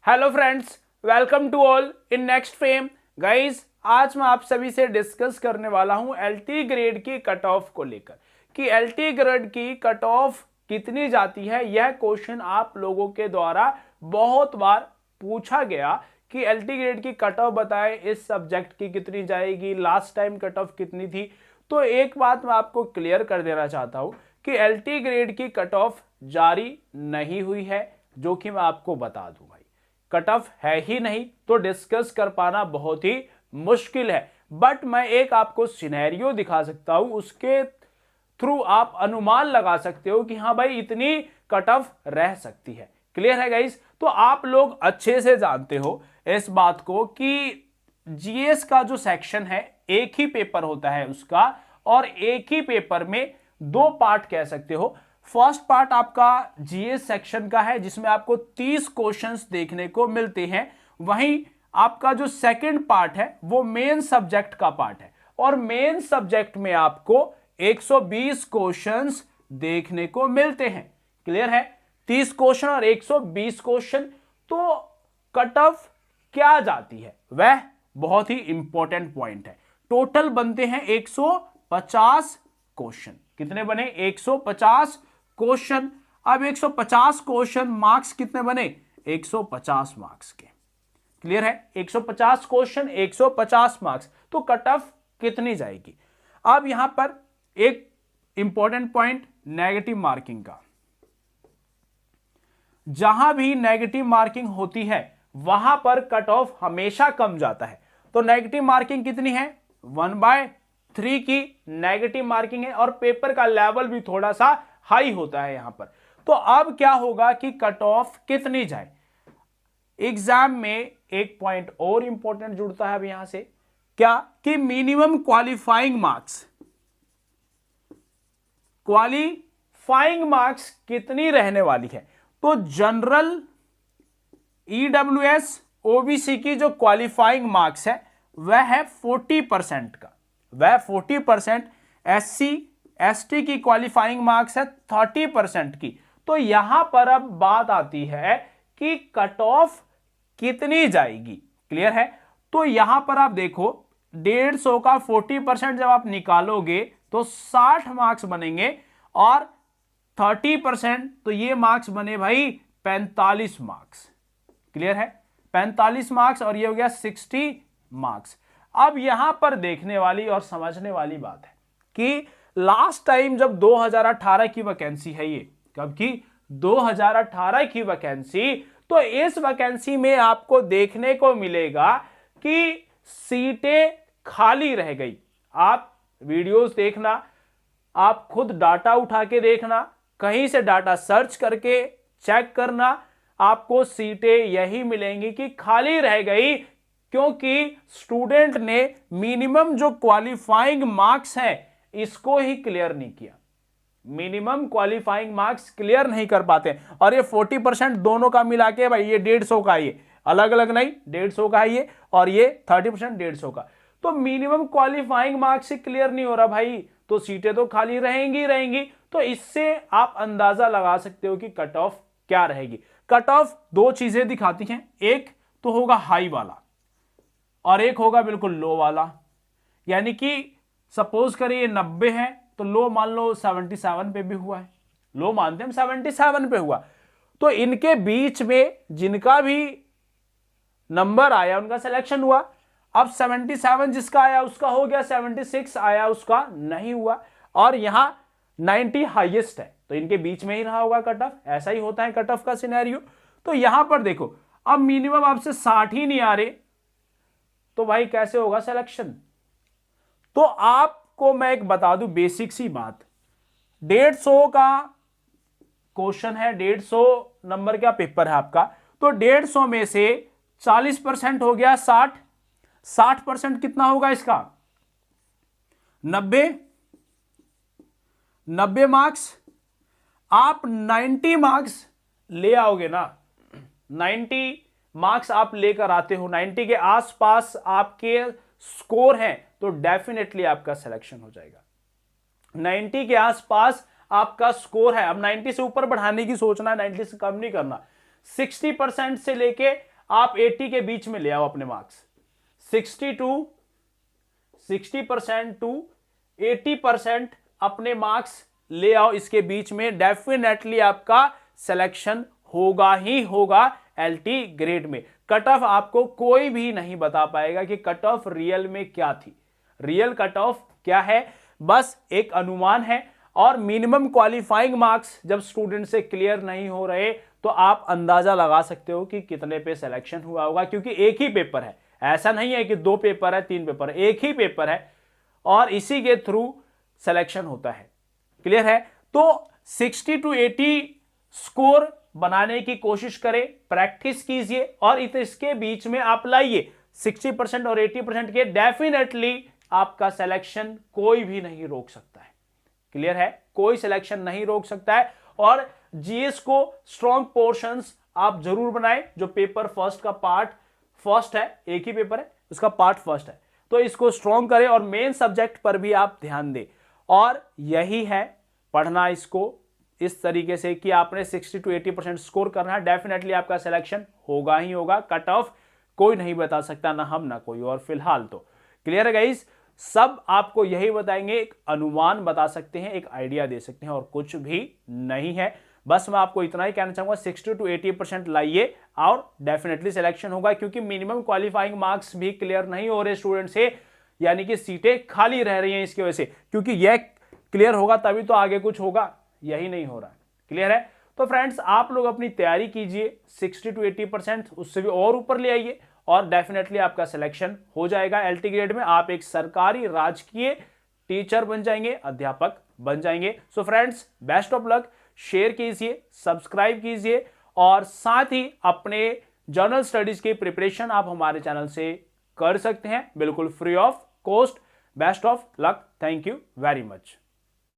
Hello friends, welcome to all in next frame. Guys, आज मैं आप सभी से डिस्कस करने वाला हूं एलटी ग्रेड की कट ऑफ को लेकर कि एलटी ग्रेड की कट ऑफ कितनी जाती है। यह क्वेश्चन आप लोगों के द्वारा बहुत बार पूछा गया कि एलटी ग्रेड की कट ऑफ बताएं, इस सब्जेक्ट की कितनी जाएगी, लास्ट टाइम कट ऑफ कितनी थी। तो एक बात मैं आपको क्लियर कर देना चाहता हूं कि एलटी ग्रेड की कट ऑफ जारी नहीं हुई है, जो कि मैं आपको बता दूं। भाई, कट ऑफ है ही नहीं तो डिस्कस कर पाना बहुत ही मुश्किल है। बट मैं एक आपको सिनेरियो दिखा सकता हूं, उसके थ्रू आप अनुमान लगा सकते हो कि हाँ भाई, इतनी कट ऑफ रह सकती है। क्लियर है गाइस? तो आप लोग अच्छे से जानते हो इस बात को कि जीएस का जो सेक्शन है एक ही पेपर होता है उसका, और एक ही पेपर में दो पार्ट कह सकते हो। फर्स्ट पार्ट आपका जीएस सेक्शन का है जिसमें आपको 30 क्वेश्चंस देखने को मिलते हैं। वहीं आपका जो सेकंड पार्ट है वो मेन सब्जेक्ट का पार्ट है, और मेन सब्जेक्ट में आपको 120 क्वेश्चंस देखने को मिलते हैं। क्लियर है? 30 क्वेश्चन और 120 क्वेश्चन। तो कट ऑफ क्या जाती है वह बहुत ही इंपॉर्टेंट पॉइंट है। टोटल बनते हैं 150 क्वेश्चन। कितने बने? 150 क्वेश्चन। अब 150 क्वेश्चन, मार्क्स कितने बने? 150 मार्क्स के। क्लियर है? 150 क्वेश्चन, 150 मार्क्स। तो कट ऑफ कितनी जाएगी? अब यहां पर एक इंपॉर्टेंट पॉइंट, नेगेटिव मार्किंग का। जहां भी नेगेटिव मार्किंग होती है वहां पर कट ऑफ हमेशा कम जाता है। तो नेगेटिव मार्किंग कितनी है? 1/3 की नेगेटिव मार्किंग है, और पेपर का लेवल भी थोड़ा सा हाई होता है यहां पर। तो अब क्या होगा कि कट ऑफ कितनी जाए? एग्जाम में एक पॉइंट और इंपॉर्टेंट जुड़ता है अब यहां से, क्या कि मिनिमम क्वालिफाइंग मार्क्स कितनी रहने वाली है। तो जनरल, ईडब्ल्यूएस, ओबीसी की जो क्वालिफाइंग मार्क्स है वह है 40% का, वह 40%। एससी एसटी की क्वालिफाइंग मार्क्स है 30% की। तो यहां पर अब बात आती है कि कट ऑफ कितनी जाएगी। क्लियर है? तो यहां पर आप देखो, 150 का 40% जब आप निकालोगे तो 60 मार्क्स बनेंगे, और 30% तो ये मार्क्स बने भाई 45 मार्क्स। क्लियर है? 45 मार्क्स, और ये हो गया 60 मार्क्स। अब यहां पर देखने वाली और समझने वाली बात है कि लास्ट टाइम जब 2018 की वैकेंसी है, ये कब की? 2018 की वैकेंसी। तो इस वैकेंसी में आपको देखने को मिलेगा कि सीटें खाली रह गई। आप वीडियोस देखना, आप खुद डाटा उठा के देखना, कहीं से डाटा सर्च करके चेक करना, आपको सीटें यही मिलेंगी कि खाली रह गई, क्योंकि स्टूडेंट ने मिनिमम जो क्वालिफाइंग मार्क्स है इसको ही क्लियर नहीं किया। मिनिमम क्वालिफाइंग मार्क्स क्लियर नहीं कर पाते। और ये 40% दोनों का मिला के भाई, ये 150 का, ये अलग अलग नहीं, 150 का है ये, और ये 30% 150 का। तो मिनिमम क्वालिफाइंग मार्क्स से क्लियर नहीं हो रहा भाई, तो सीटें तो खाली रहेंगी। तो इससे आप अंदाजा लगा सकते हो कि कट ऑफ क्या रहेगी। कट ऑफ दो चीजें दिखाती हैं, एक तो होगा हाई वाला और एक होगा बिल्कुल लो वाला। यानी कि सपोज करिए 90 है तो लो मान लो 77 पे भी हुआ है, लो मानते हैं हम 77 पे हुआ। तो इनके बीच में जिनका भी नंबर आया उनका सिलेक्शन हुआ। अब 77 जिसका आया उसका हो गया, 76 आया उसका नहीं हुआ, और यहां 90 हाईएस्ट है, तो इनके बीच में ही रहा होगा कट ऑफ। ऐसा ही होता है कट ऑफ का सिनेरियो। तो यहां पर देखो, अब मिनिमम आपसे 60 ही नहीं आ रहे, तो भाई कैसे होगा सिलेक्शन? तो आपको मैं एक बता दूं बेसिक सी बात, 150 का क्वेश्चन है, 150 नंबर का पेपर है आपका। तो 150 में से 40% हो गया 60, 60% कितना होगा इसका? 90 मार्क्स। आप 90 मार्क्स ले आओगे ना, 90 मार्क्स आप लेकर आते हो, 90 के आसपास आपके स्कोर हैं, तो डेफिनेटली आपका सिलेक्शन हो जाएगा। 90 के आसपास आपका स्कोर है, अब 90 से ऊपर बढ़ाने की सोचना है, 90 से कम नहीं करना। 60% से लेके आप 80 के बीच में ले आओ अपने मार्क्स, 60% टू 80% अपने मार्क्स ले आओ इसके बीच में, डेफिनेटली आपका सिलेक्शन होगा ही होगा एलटी ग्रेड में। कट ऑफ आपको कोई भी नहीं बता पाएगा कि कट ऑफ रियल में क्या थी, रियल कट ऑफ क्या है, बस एक अनुमान है। और मिनिमम क्वालिफाइंग मार्क्स जब स्टूडेंट से क्लियर नहीं हो रहे तो आप अंदाजा लगा सकते हो कि कितने पे सिलेक्शन हुआ होगा, क्योंकि एक ही पेपर है, ऐसा नहीं है कि 2 पेपर है 3 पेपर है, एक ही पेपर है और इसी के थ्रू सिलेक्शन होता है। क्लियर है? तो 60 to 80 स्कोर बनाने की कोशिश करें, प्रैक्टिस कीजिए और इसके बीच में आप लाइए 60% और 80% के, डेफिनेटली आपका सिलेक्शन कोई भी नहीं रोक सकता है। क्लियर है? कोई सिलेक्शन नहीं रोक सकता है। और जीएस को स्ट्रॉन्ग पोर्शंस आप जरूर बनाएं, जो पेपर फर्स्ट का पार्ट फर्स्ट है, एक ही पेपर है उसका पार्ट फर्स्ट है, तो इसको स्ट्रॉन्ग करें और मेन सब्जेक्ट पर भी आप ध्यान दें। और यही है पढ़ना इसको इस तरीके से कि आपने 60 to 80% स्कोर करना है, डेफिनेटली आपका सिलेक्शन होगा ही होगा। कट ऑफ कोई नहीं बता सकता, ना हम ना कोई और, फिलहाल तो। क्लियर है गाइस? सब आपको यही बताएंगे, एक अनुमान बता सकते हैं, एक आइडिया दे सकते हैं और कुछ भी नहीं है। बस मैं आपको इतना ही कहना चाहूंगा, 60 to 80% लाइए और डेफिनेटली सिलेक्शन होगा, क्योंकि मिनिमम क्वालिफाइंग मार्क्स भी क्लियर नहीं हो रहे स्टूडेंट से, यानी कि सीटें खाली रह रही हैं इसकी वजह से, क्योंकि यह क्लियर होगा तभी तो आगे कुछ होगा, यही नहीं हो रहा है। क्लियर है? तो फ्रेंड्स आप लोग अपनी तैयारी कीजिए, 60 to 80%, उससे भी और ऊपर ले आइए और डेफिनेटली आपका सिलेक्शन हो जाएगा एलटी ग्रेड में। आप एक सरकारी राजकीय टीचर बन जाएंगे, अध्यापक बन जाएंगे। So friends, best of luck. Share कीजिए, सब्सक्राइब कीजिए और साथ ही अपने जर्नल स्टडीज की प्रिपरेशन आप हमारे चैनल से कर सकते हैं, बिल्कुल free of cost. Best of luck. Thank you very much.